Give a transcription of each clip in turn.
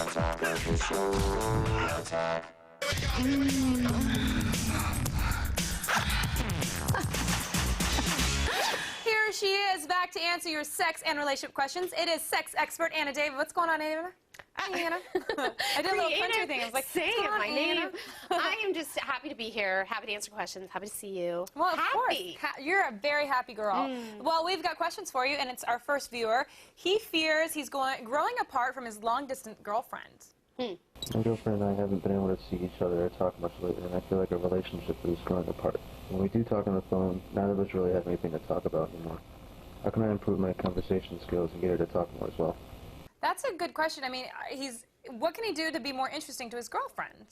Here she is, back to answer your sex and relationship questions. It is sex expert Anna David. What's going on, Anna? Hi, Anna. I did a little country thing. I was like, say my name. I am just happy to be here, happy to answer questions, happy to see you. Well, of course. You're a very happy girl. Well, we've got questions for you, and it's our first viewer. He fears he's growing apart from his long-distance girlfriend. My girlfriend and I haven't been able to see each other or talk much lately, and I feel like our relationship is growing apart. When we do talk on the phone, neither of us really have anything to talk about anymore. How can I improve my conversation skills and get her to talk more as well? That's a good question. I mean, what can he do to be more interesting to his girlfriend?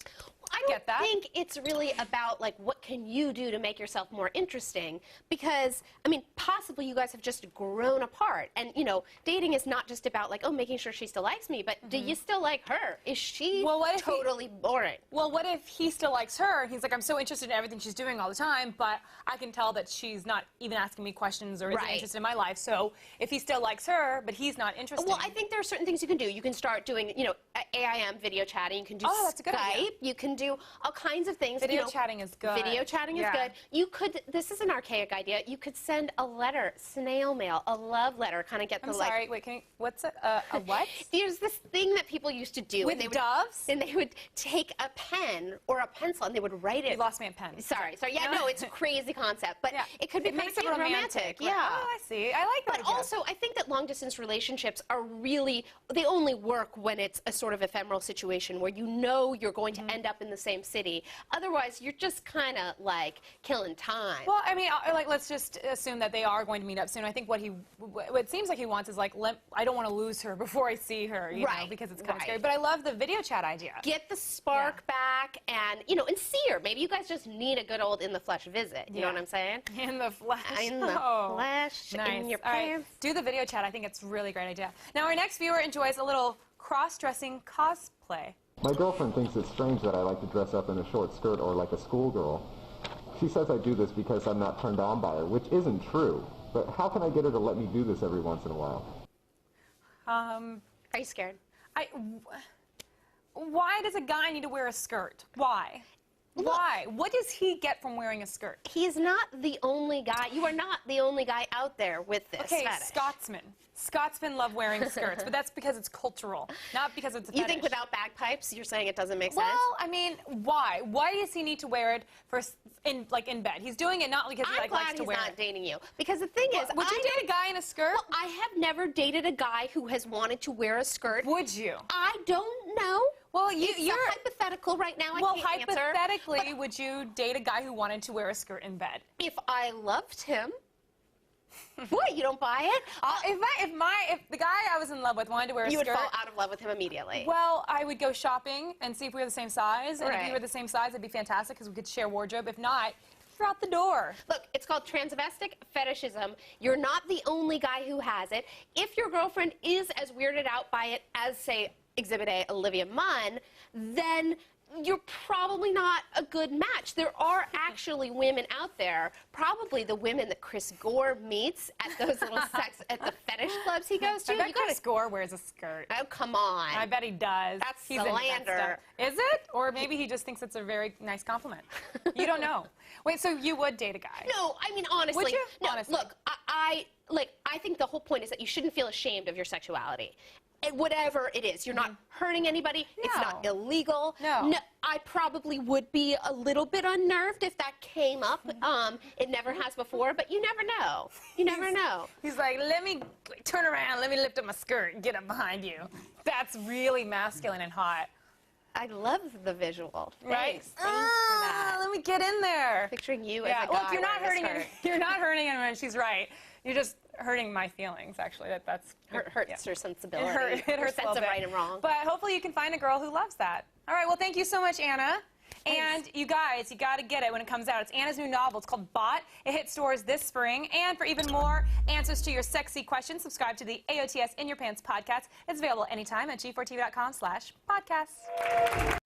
I don't think it's really about, like, what can you do to make yourself more interesting? Because, I mean, possibly you guys have just grown apart. And, you know, dating is not just about, like, oh, making sure she still likes me, but do you still like her? Is she totally boring? Well, what if he still likes her? He's like, I'm so interested in everything she's doing all the time, but I can tell that she's not even asking me questions or isn't interested in my life. So if he still likes her, but he's not interested. Well, I think there are certain things you can do. You can start doing, you know, AIM video chatting. You can do that's a good idea. Skype. You can do all kinds of things. Video chatting is good. Video chatting is good. You could, this is an archaic idea, you could send a letter, snail mail, a love letter, kind of get the, I'm sorry, wait, what's a what? There's this thing that people used to do. With doves? And they would take a pen or a pencil and they would write it. You lost me at pen. Sorry. Yeah, no, it's a crazy concept, but it could be kind of romantic. Yeah. Oh, I see. I like that. But also, I think that long-distance relationships are really, they only work when it's a sort of ephemeral situation where you know you're going to end up in the same city. Otherwise, you're just kind of like killing time. Well, I mean, like, let's just assume that they are going to meet up soon. I think what it seems like he wants is like, I don't want to lose her before I see her, you know, because it's kind of scary. But I love the video chat idea. Get the spark back, and you know, and see her. Maybe you guys just need a good old in the flesh visit. You know what I'm saying? In the flesh. In the flesh. Nice. In your pants. Right. Do the video chat. I think it's a really great idea. Now, our next viewer enjoys a little cross-dressing cosplay. My girlfriend thinks it's strange that I like to dress up in a short skirt or like a schoolgirl. She says I do this because I'm not turned on by her, which isn't true. But how can I get her to let me do this every once in a while? Are you scared? Why does a guy need to wear a skirt? Why? Look, why? What does he get from wearing a skirt? He's not the only guy. You are not the only guy out there with this fetish. Scotsmen love wearing skirts, but that's because it's cultural, not because it's a fetish. You think without bagpipes, you're saying it doesn't make sense? Well, I mean, why? Why does he need to wear it in bed? He's doing it not because he likes to wear it. I'm glad he's not dating you. Because the thing is, would you date a guy in a skirt? Well, I have never dated a guy who has wanted to wear a skirt. Would you? I don't know. Well, you're hypothetical right now. Well, hypothetically, would you date a guy who wanted to wear a skirt in bed? If I loved him. What, you don't buy it? If the guy I was in love with wanted to wear a skirt, you would fall out of love with him immediately. Well, I would go shopping and see if we were the same size. And if we were the same size, it'd be fantastic because we could share wardrobe. If not, you're out the door. Look, it's called transvestic fetishism. You're not the only guy who has it. If your girlfriend is as weirded out by it as, say, Exhibit A, Olivia Munn, then you're probably not a good match. There are actually women out there, probably the women that Chris Gore meets at those little at the fetish clubs he goes to. I bet Chris Gore wears a skirt. Oh, come on. I bet he does. That's slander. Is it? Or maybe he just thinks it's a very nice compliment. You don't know. Wait, so you would date a guy? No, I mean, honestly. Would you? No, honestly. Look, I think the whole point is that you shouldn't feel ashamed of your sexuality. Whatever it is, you're not hurting anybody. No. It's not illegal. No. I probably would be a little bit unnerved if that came up. It never has before, but you never know. You never know. He's like, let me turn around, let me lift up my skirt and get up behind you. That's really masculine and hot. I love the visual. Right? Thanks for that. Let me get in there. Picturing you as a guy. Look, you're not hurting her. You're not hurting anyone. She's right. You're just hurting my feelings, actually. That's hurts her sensibility. It hurts her sense of right and wrong. But hopefully you can find a girl who loves that. All right, well, thank you so much, Anna. And you guys, you got to get it when it comes out. It's Anna's new novel. It's called Bot. It hits stores this spring. And for even more answers to your sexy questions, subscribe to the AOTS In Your Pants podcast. It's available anytime at g4tv.com/podcast.